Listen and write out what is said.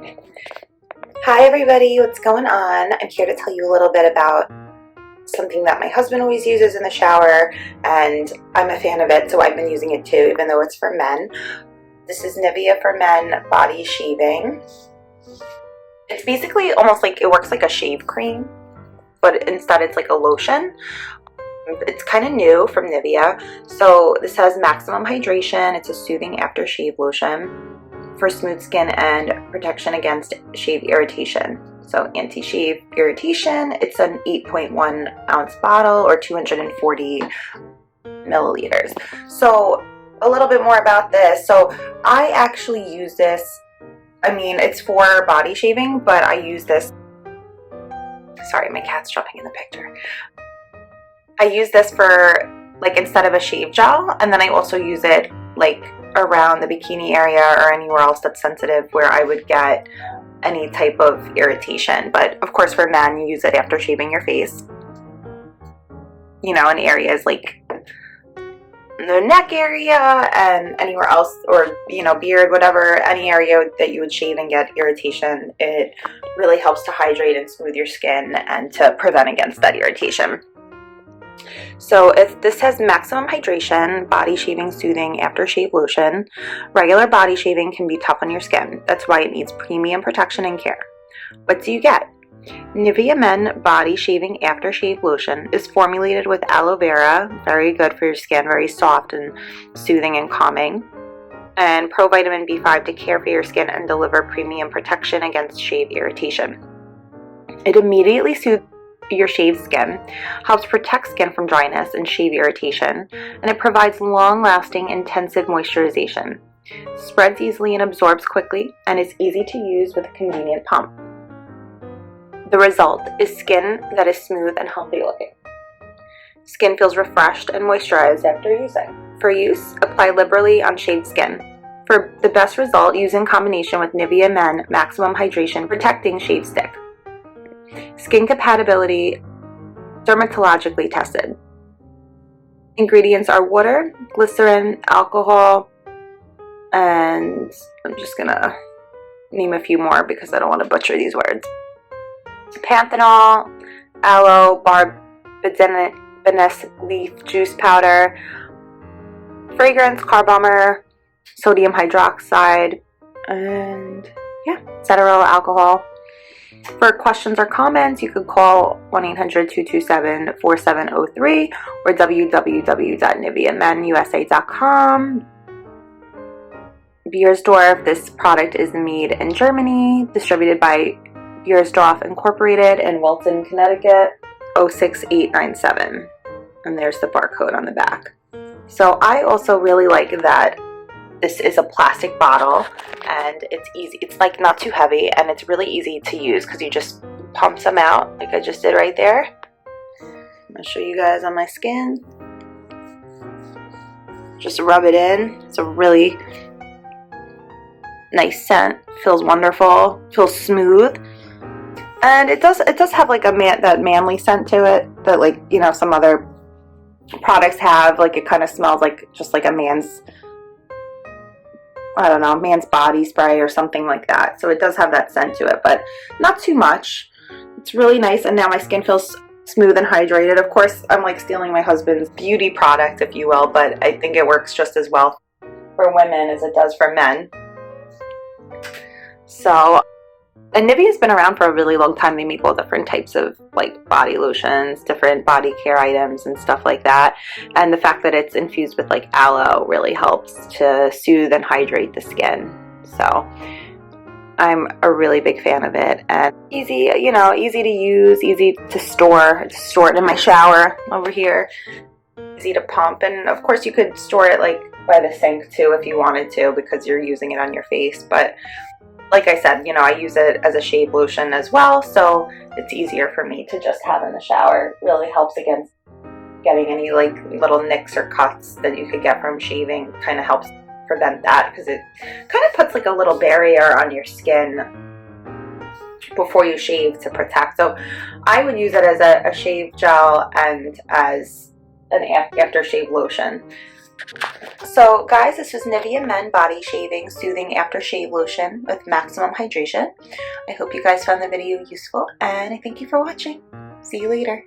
Hi everybody, what's going on? I'm here to tell you a little bit about something that my husband always uses in the shower, and I'm a fan of it, so I've been using it too, even though it's for men. This is Nivea for Men Body Shaving. It's basically almost like, it works like a shave cream, but instead it's like a lotion. It's kind of new from Nivea. So this has maximum hydration. It's a soothing aftershave lotion for smooth skin and protection against shave irritation. So anti-shave irritation. It's an 8.1 ounce bottle or 240 milliliters. So a little bit more about this. So I actually use this, I mean, it's for body shaving, but I use this, sorry, my cat's jumping in the picture. I use this for, like, instead of a shave gel, and then I also use it like around the bikini area or anywhere else that's sensitive where I would get any type of irritation. But of course for men, you use it after shaving your face, you know, in areas like the neck area and anywhere else, or, you know, beard, whatever, any area that you would shave and get irritation. It really helps to hydrate and smooth your skin and to prevent against that irritation. So if this has maximum hydration, body shaving, soothing aftershave lotion. Regular body shaving can be tough on your skin. That's why it needs premium protection and care. What do you get? Nivea Men Body Shaving Aftershave Lotion is formulated with aloe vera, very good for your skin, very soft and soothing and calming, and provitamin B5 to care for your skin and deliver premium protection against shave irritation. It immediately soothes your shaved skin, helps protect skin from dryness and shave irritation, and it provides long-lasting intensive moisturization. Spreads easily and absorbs quickly, and is easy to use with a convenient pump. The result is skin that is smooth and healthy looking. Skin feels refreshed and moisturized after using. For use, apply liberally on shaved skin. For the best result, use in combination with Nivea Men Maximum Hydration Protecting Shave Stick. Skin compatibility, dermatologically tested. Ingredients are water, glycerin, alcohol, and I'm just gonna name a few more because I don't want to butcher these words. Panthenol, aloe, barbadensis leaf juice powder, fragrance, carbomer, sodium hydroxide, and yeah, cetearyl alcohol. For questions or comments, you could call 1-800-227-4703 or www.niveamenusa.com. Beiersdorf, this product is made in Germany, distributed by Beiersdorf Incorporated in Wilton, Connecticut, 06897. And there's the barcode on the back. So I also really like that this is a plastic bottle and it's easy. It's like not too heavy and it's really easy to use because you just pump some out like I just did right there. I'm gonna show you guys on my skin. Just rub it in. It's a really nice scent. Feels wonderful. Feels smooth. And it does have like that manly scent to it that, like, you know, some other products have. Like, it kind of smells like just like a man's, I don't know, man's body spray or something like that. So it does have that scent to it, but not too much. It's really nice, and now my skin feels smooth and hydrated. Of course, I'm like stealing my husband's beauty product, if you will, but I think it works just as well for women as it does for men. So, and Nivea's been around for a really long time. They make all different types of like body lotions, different body care items and stuff like that. And the fact that it's infused with like aloe really helps to soothe and hydrate the skin. So I'm a really big fan of it, and easy, you know, easy to use, easy to store. I just store it in my shower over here. Easy to pump, and of course you could store it like by the sink too if you wanted to, because you're using it on your face. But like I said, you know, I use it as a shave lotion as well, so it's easier for me to just have in the shower. It really helps against getting any like little nicks or cuts that you could get from shaving. Kind of helps prevent that because it kind of puts like a little barrier on your skin before you shave to protect. So I would use it as a shave gel and as an aftershave lotion. So guys, this was Nivea Men Body Shaving Soothing Aftershave Lotion with maximum hydration. I hope you guys found the video useful, and I thank you for watching. See you later.